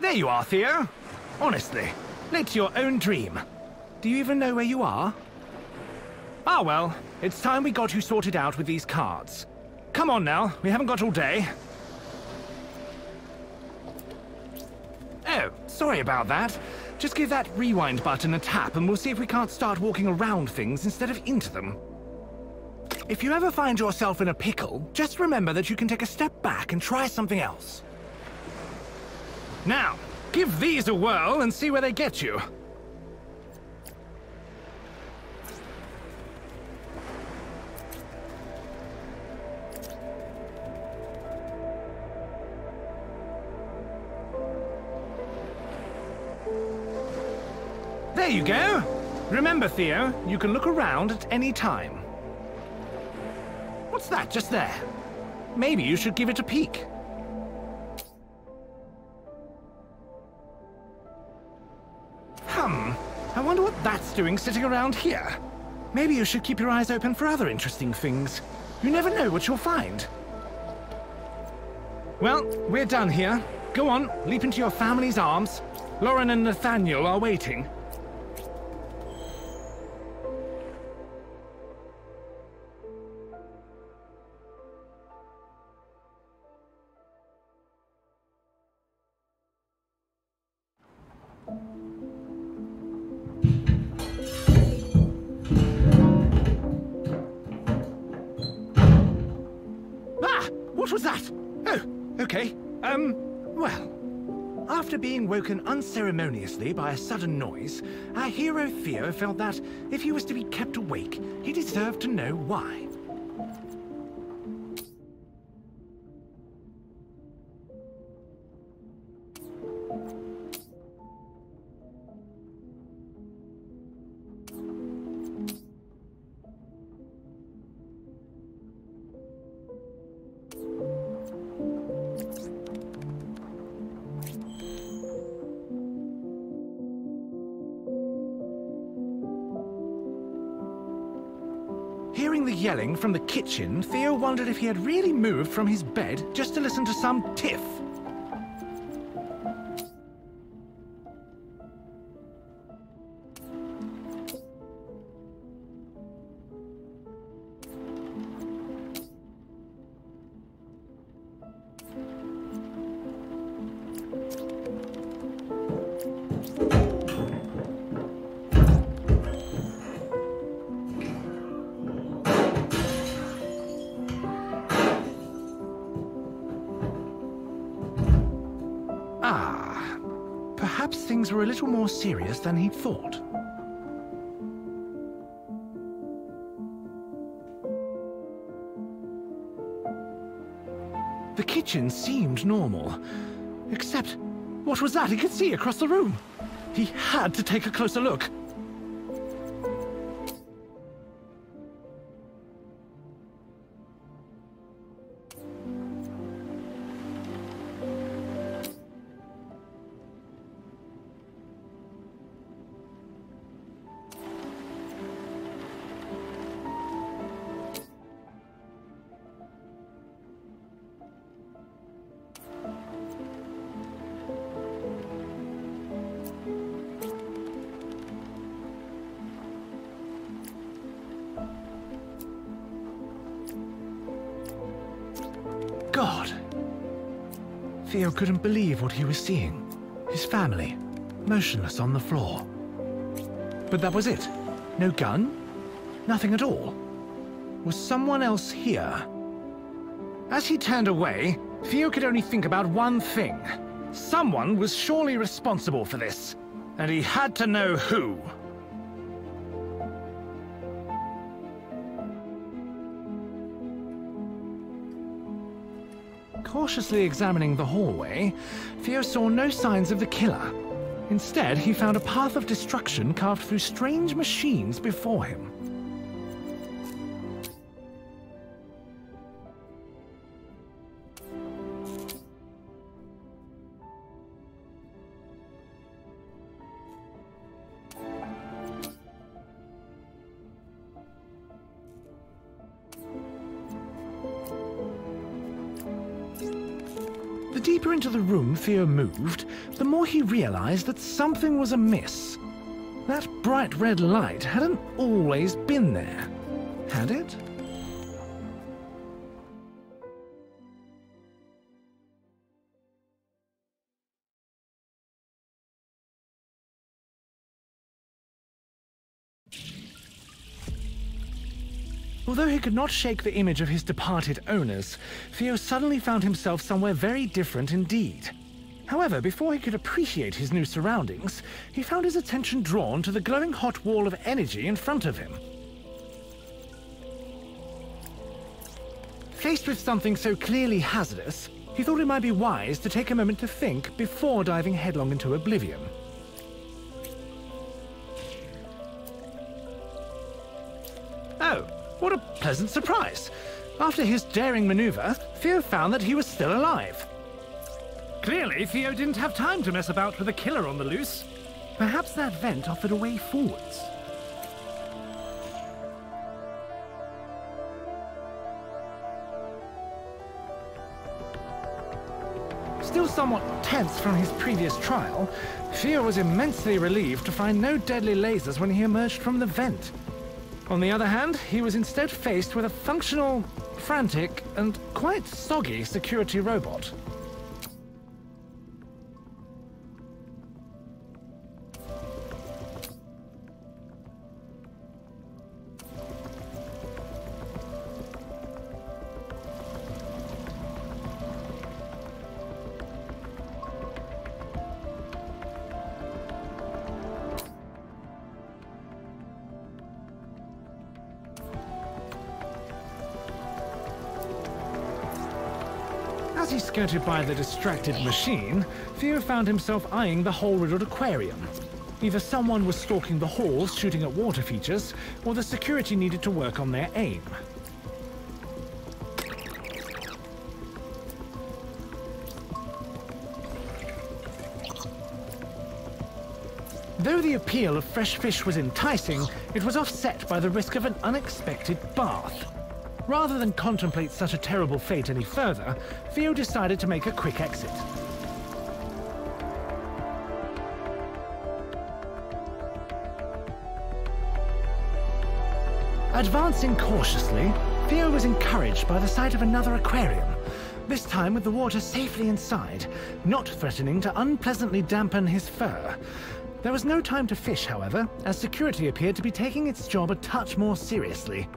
There you are, Theo. Honestly, late to your own dream. Do you even know where you are? Ah, well, it's time we got you sorted out with these cards. Come on now, we haven't got all day. Oh, sorry about that. Just give that rewind button a tap and we'll see if we can't start walking around things instead of into them. If you ever find yourself in a pickle, just remember that you can take a step back and try something else. Now, give these a whirl and see where they get you. There you go! Remember, Theo, you can look around at any time. What's that just there? Maybe you should give it a peek. I wonder what that's doing sitting around here. Maybe you should keep your eyes open for other interesting things. You never know what you'll find. Well, we're done here. Go on, leap into your family's arms. Lauren and Nathaniel are waiting. What was that? Oh, okay. Well, after being woken unceremoniously by a sudden noise, our hero Theo felt that if he was to be kept awake, he deserved to know why. Hearing the yelling from the kitchen, Theo wondered if he had really moved from his bed just to listen to some tiff. Perhaps things were a little more serious than he'd thought. The kitchen seemed normal, except what was that he could see across the room? He had to take a closer look. God. Theo couldn't believe what he was seeing. His family, motionless on the floor. But that was it. No gun? Nothing at all. Was someone else here? As he turned away, Theo could only think about one thing. Someone was surely responsible for this, and he had to know who. Cautiously examining the hallway, Theo saw no signs of the killer. Instead, he found a path of destruction carved through strange machines before him. The deeper into the room Theo moved, the more he realized that something was amiss. That bright red light hadn't always been there, had it? Although he could not shake the image of his departed owners, Theo suddenly found himself somewhere very different indeed. However, before he could appreciate his new surroundings, he found his attention drawn to the glowing hot wall of energy in front of him. Faced with something so clearly hazardous, he thought it might be wise to take a moment to think before diving headlong into oblivion. Oh, what a pleasant surprise! After his daring maneuver, Theo found that he was still alive. Clearly, Theo didn't have time to mess about with a killer on the loose. Perhaps that vent offered a way forwards. Still somewhat tense from his previous trial, Theo was immensely relieved to find no deadly lasers when he emerged from the vent. On the other hand, he was instead faced with a functional, frantic, and quite soggy security robot. As he skirted by the distracted machine, Theo found himself eyeing the hole-riddled aquarium. Either someone was stalking the halls shooting at water features, or the security needed to work on their aim. Though the appeal of fresh fish was enticing, it was offset by the risk of an unexpected bath. Rather than contemplate such a terrible fate any further, Theo decided to make a quick exit. Advancing cautiously, Theo was encouraged by the sight of another aquarium, this time with the water safely inside, not threatening to unpleasantly dampen his fur. There was no time to fish, however, as security appeared to be taking its job a touch more seriously.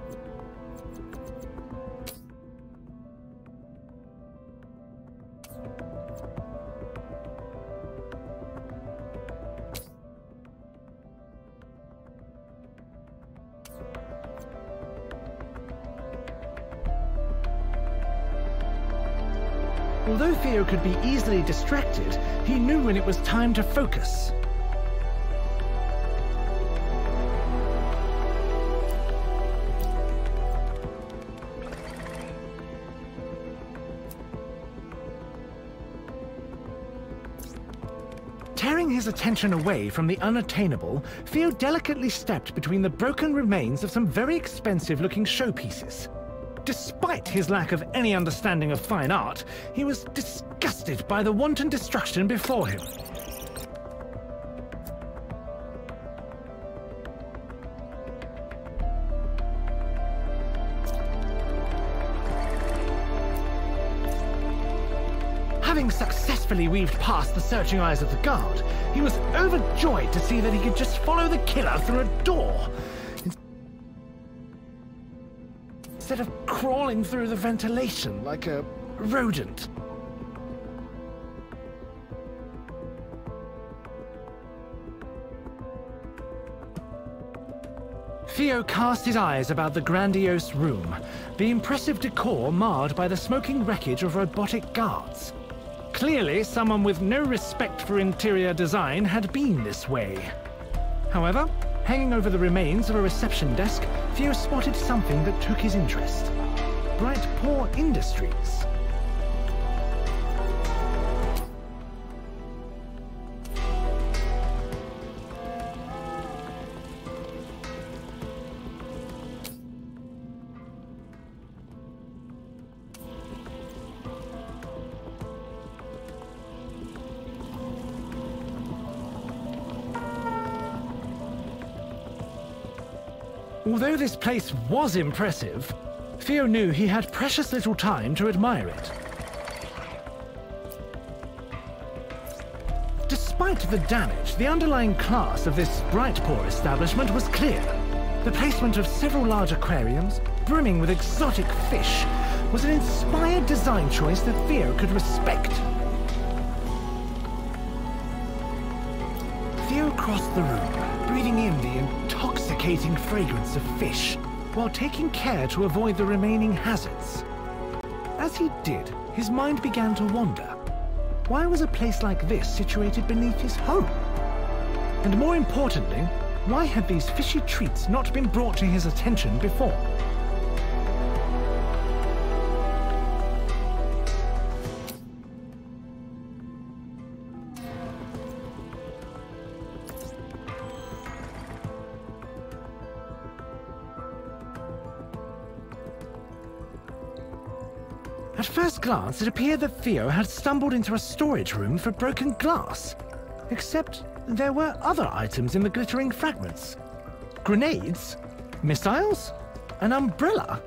Although Theo could be easily distracted, he knew when it was time to focus. Tearing his attention away from the unattainable, Theo delicately stepped between the broken remains of some very expensive-looking showpieces. Despite his lack of any understanding of fine art, he was disgusted by the wanton destruction before him. Having successfully weaved past the searching eyes of the guard, he was overjoyed to see that he could just follow the killer through a door, instead of crawling through the ventilation like a rodent. Theo cast his eyes about the grandiose room, the impressive decor marred by the smoking wreckage of robotic guards. Clearly, someone with no respect for interior design had been this way. However, hanging over the remains of a reception desk, Theo spotted something that took his interest. Bright Paw Industries. Although this place was impressive, Theo knew he had precious little time to admire it. Despite the damage, the underlying class of this bright poor establishment was clear. The placement of several large aquariums, brimming with exotic fish, was an inspired design choice that Theo could respect. Theo crossed the room, breathing in the intoxicating fragrance of fish, while taking care to avoid the remaining hazards. As he did, his mind began to wander. Why was a place like this situated beneath his home? And more importantly, why had these fishy treats not been brought to his attention before? At first glance, it appeared that Theo had stumbled into a storage room for broken glass. Except there were other items in the glittering fragments. Grenades? Missiles? An umbrella?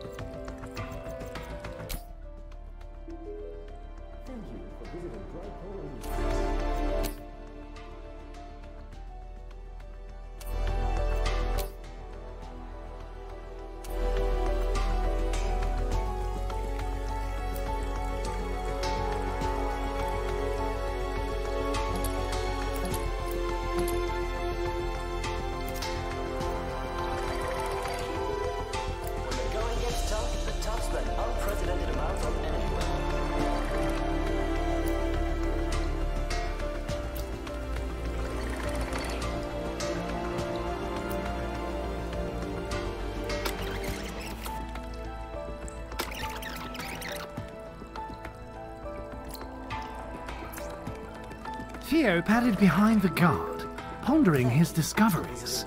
Theo padded behind the guard, pondering his discoveries.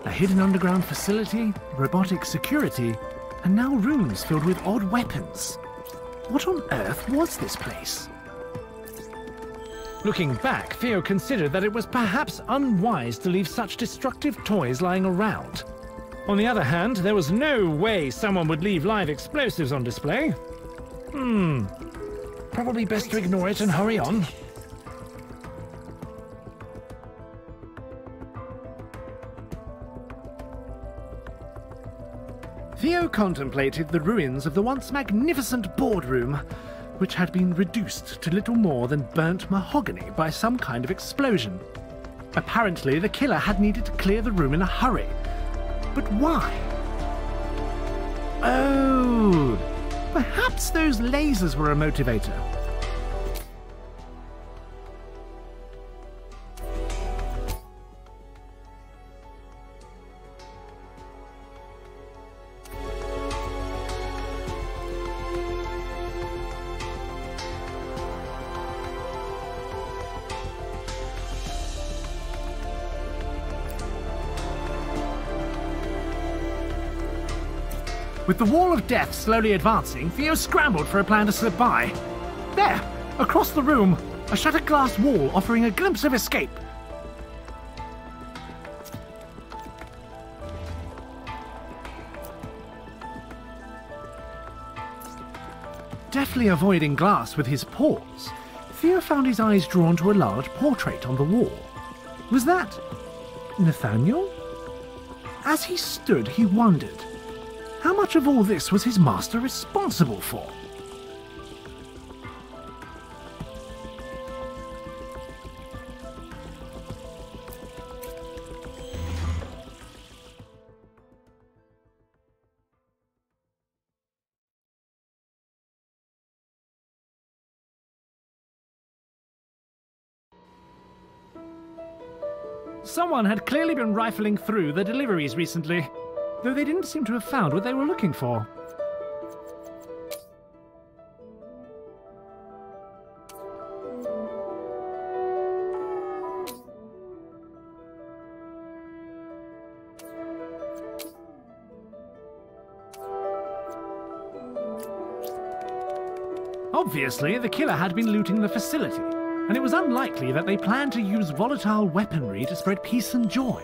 A hidden underground facility, robotic security, and now rooms filled with odd weapons. What on earth was this place? Looking back, Theo considered that it was perhaps unwise to leave such destructive toys lying around. On the other hand, there was no way someone would leave live explosives on display. Probably best to ignore it and hurry on. Theo contemplated the ruins of the once magnificent boardroom, which had been reduced to little more than burnt mahogany by some kind of explosion. Apparently, the killer had needed to clear the room in a hurry. But why? Oh, perhaps those lasers were a motivator. With the wall of death slowly advancing, Theo scrambled for a plan to slip by. There, across the room, a shattered glass wall offering a glimpse of escape. Deftly avoiding glass with his paws, Theo found his eyes drawn to a large portrait on the wall. Was that Nathaniel? As he stood, he wondered, how much of all this was his master responsible for? Someone had clearly been rifling through the deliveries recently, though they didn't seem to have found what they were looking for. Obviously, the killer had been looting the facility, and it was unlikely that they planned to use volatile weaponry to spread peace and joy.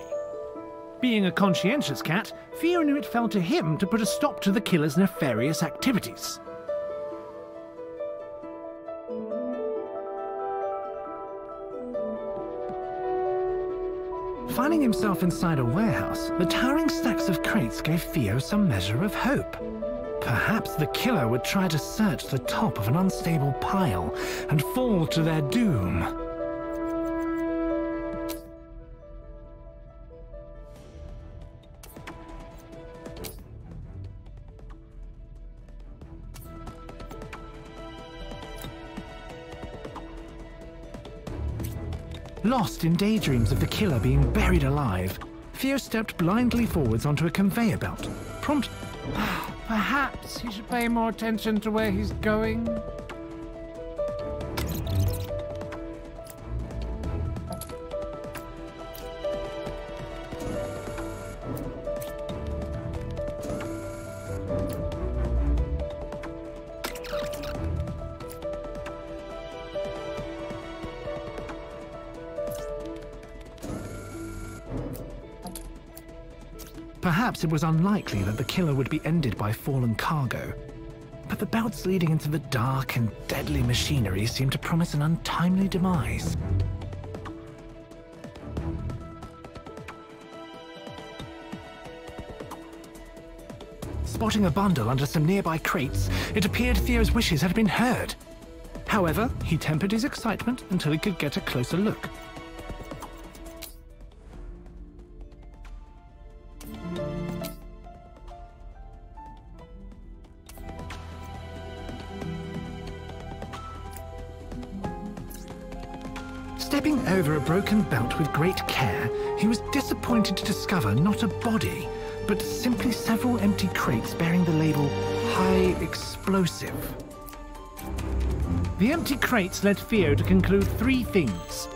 Being a conscientious cat, Theo knew it fell to him to put a stop to the killer's nefarious activities. Finding himself inside a warehouse, the towering stacks of crates gave Theo some measure of hope. Perhaps the killer would try to search the top of an unstable pile and fall to their doom. Lost in daydreams of the killer being buried alive, Theo stepped blindly forwards onto a conveyor belt, Perhaps he should pay more attention to where he's going. Perhaps it was unlikely that the killer would be ended by fallen cargo, but the belts leading into the dark and deadly machinery seemed to promise an untimely demise. Spotting a bundle under some nearby crates, it appeared Theo's wishes had been heard. However, he tempered his excitement until he could get a closer look. Stepping over a broken belt with great care, he was disappointed to discover not a body, but simply several empty crates bearing the label High Explosive. The empty crates led Theo to conclude three things.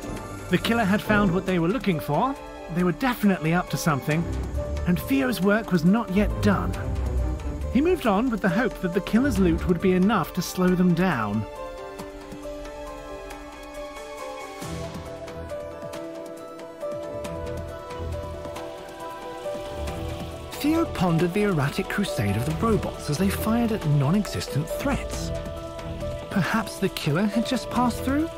The killer had found what they were looking for, they were definitely up to something, and Theo's work was not yet done. He moved on with the hope that the killer's loot would be enough to slow them down. Theo pondered the erratic crusade of the robots as they fired at non-existent threats. Perhaps the killer had just passed through?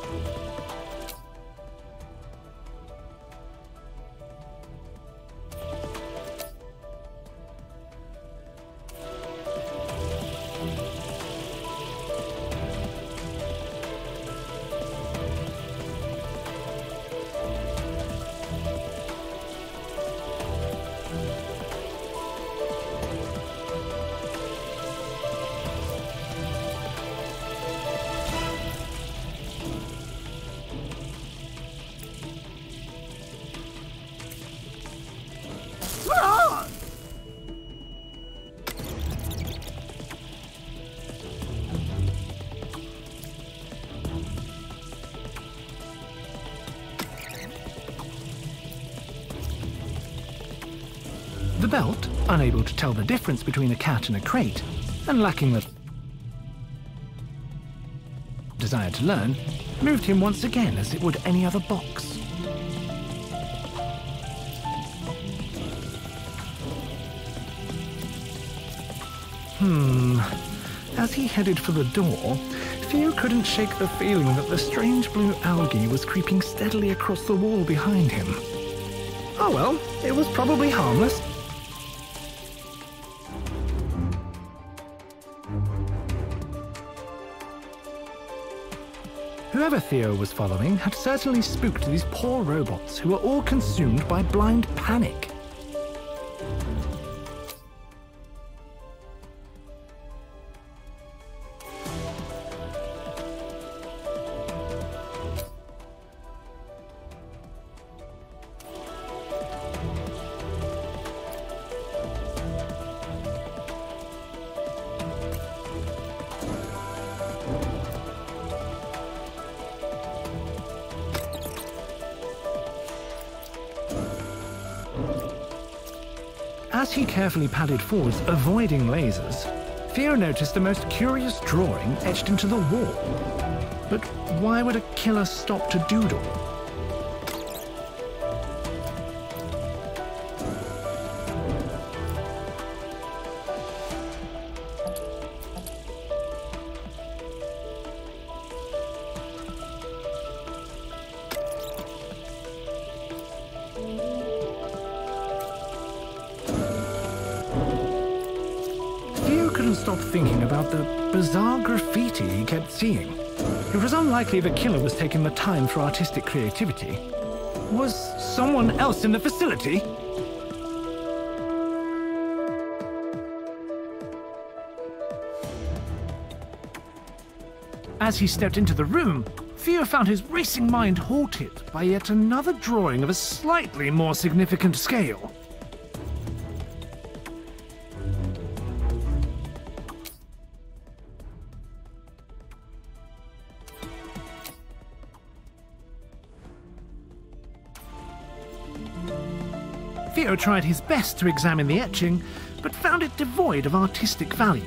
The belt, unable to tell the difference between a cat and a crate, and lacking the desire to learn, moved him once again as it would any other box. As he headed for the door, Theo couldn't shake the feeling that the strange blue algae was creeping steadily across the wall behind him. Oh well, it was probably harmless. Whoever Theo was following had certainly spooked these poor robots who were all consumed by blind panic. As he carefully padded forwards, avoiding lasers, Theo noticed a most curious drawing etched into the wall. But why would a killer stop to doodle? couldn't stop thinking about the bizarre graffiti he kept seeing. It was unlikely the killer was taking the time for artistic creativity. Was someone else in the facility? As he stepped into the room, Theo found his racing mind halted by yet another drawing of a slightly more significant scale. Theo tried his best to examine the etching, but found it devoid of artistic value.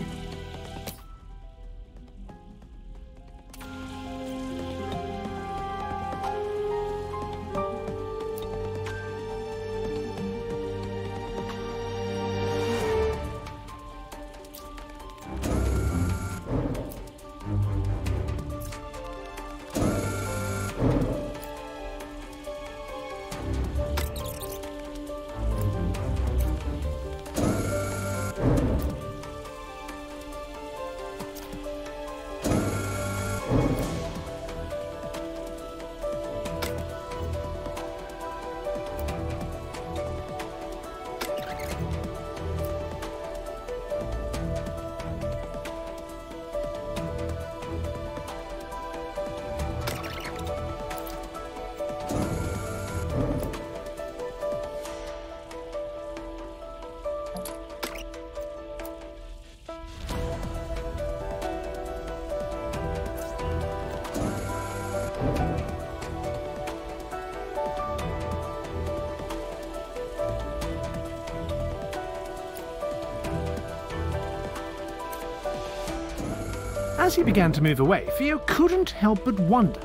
As he began to move away, Theo couldn't help but wonder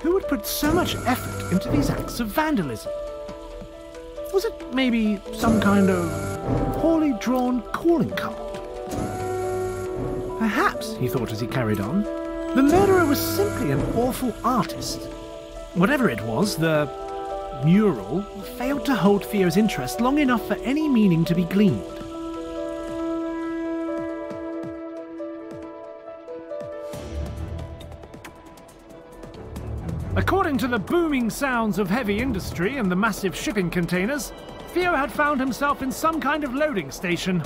who would put so much effort into these acts of vandalism. Was it maybe some kind of poorly drawn calling card? Perhaps, he thought as he carried on, the murderer was simply an awful artist. Whatever it was, the mural failed to hold Theo's interest long enough for any meaning to be gleaned. According to the booming sounds of heavy industry and the massive shipping containers, Theo had found himself in some kind of loading station.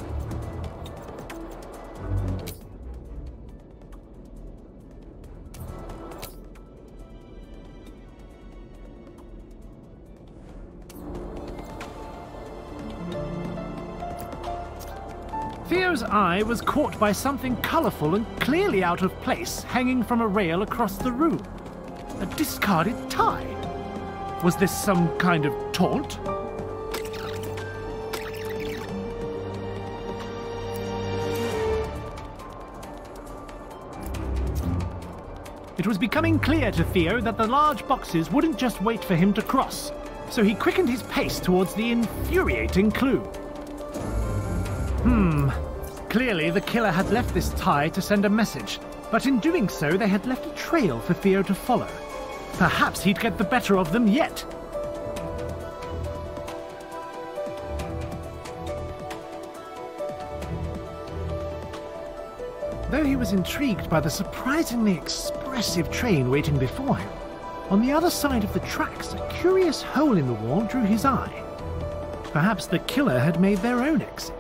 Theo's eye was caught by something colourful and clearly out of place hanging from a rail across the room. A discarded tie. Was this some kind of taunt? It was becoming clear to Theo that the large boxes wouldn't just wait for him to cross, so he quickened his pace towards the infuriating clue. Clearly the killer had left this tie to send a message, but in doing so they had left a trail for Theo to follow. Perhaps he'd get the better of them yet. Though he was intrigued by the surprisingly expressive train waiting before him, on the other side of the tracks a curious hole in the wall drew his eye. Perhaps the killer had made their own exit.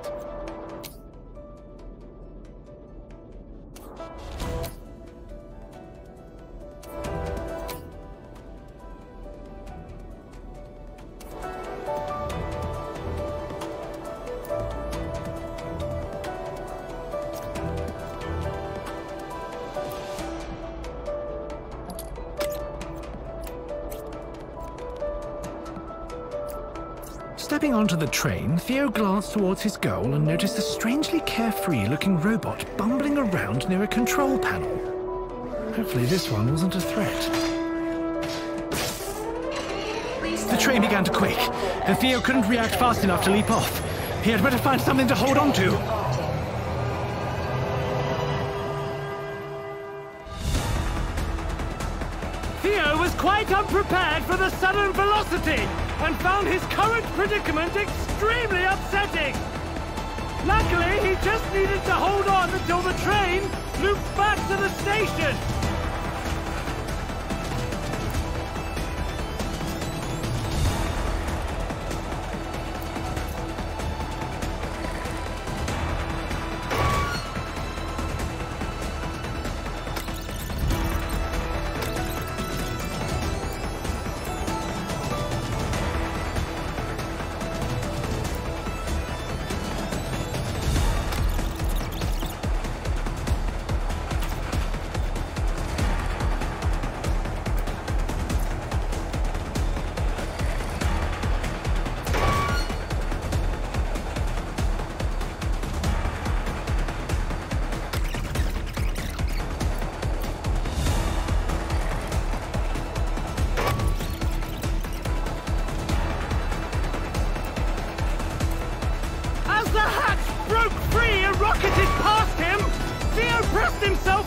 Stepping onto the train, Theo glanced towards his goal and noticed a strangely carefree-looking robot bumbling around near a control panel. Hopefully this one wasn't a threat. The train began to quake, and Theo couldn't react fast enough to leap off. He had better find something to hold on to. Theo was quite unprepared for the sudden velocity, and found his current predicament extremely upsetting. Luckily, he just needed to hold on until the train looped back to the station.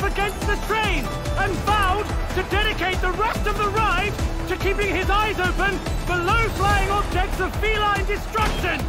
Against the train and vowed to dedicate the rest of the ride to keeping his eyes open for low-flying objects of feline destruction.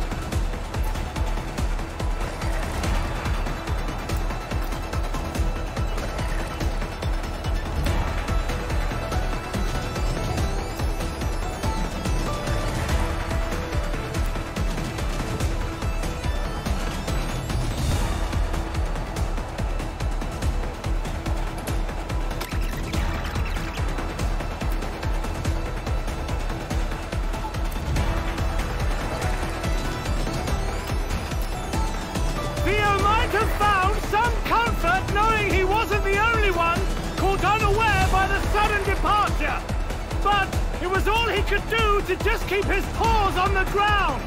But it was all he could do to just keep his paws on the ground.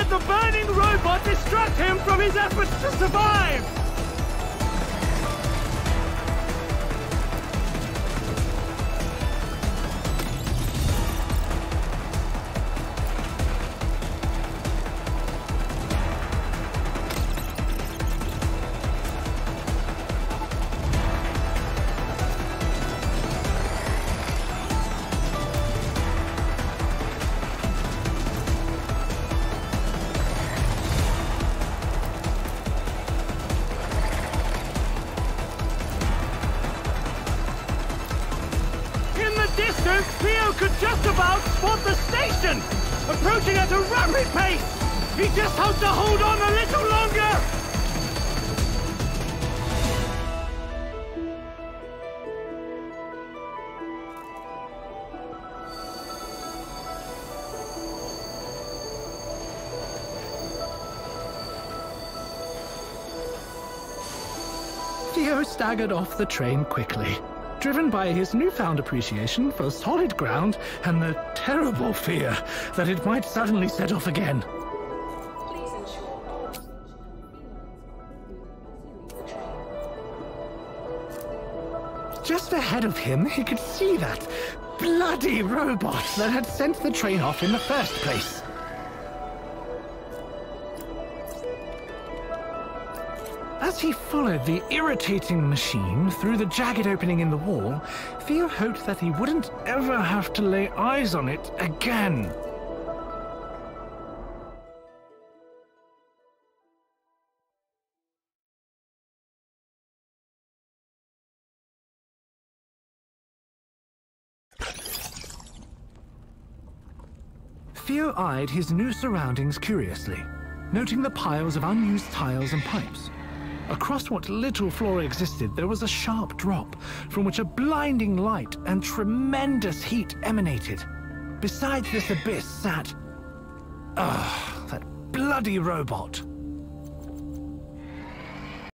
The burning robot distract him from his efforts to survive! Theo could just about spot the station, approaching at a rapid pace. He just has to hold on a little longer. Theo staggered off the train quickly, driven by his newfound appreciation for solid ground and the terrible fear that it might suddenly set off again. Please ensure all passengers have the train. Just ahead of him, he could see that bloody robot that had sent the train off in the first place. As he followed the irritating machine through the jagged opening in the wall, Theo hoped that he wouldn't ever have to lay eyes on it again. Theo eyed his new surroundings curiously, noting the piles of unused tiles and pipes. Across what little floor existed, there was a sharp drop, from which a blinding light and tremendous heat emanated. Beside this abyss sat... that bloody robot.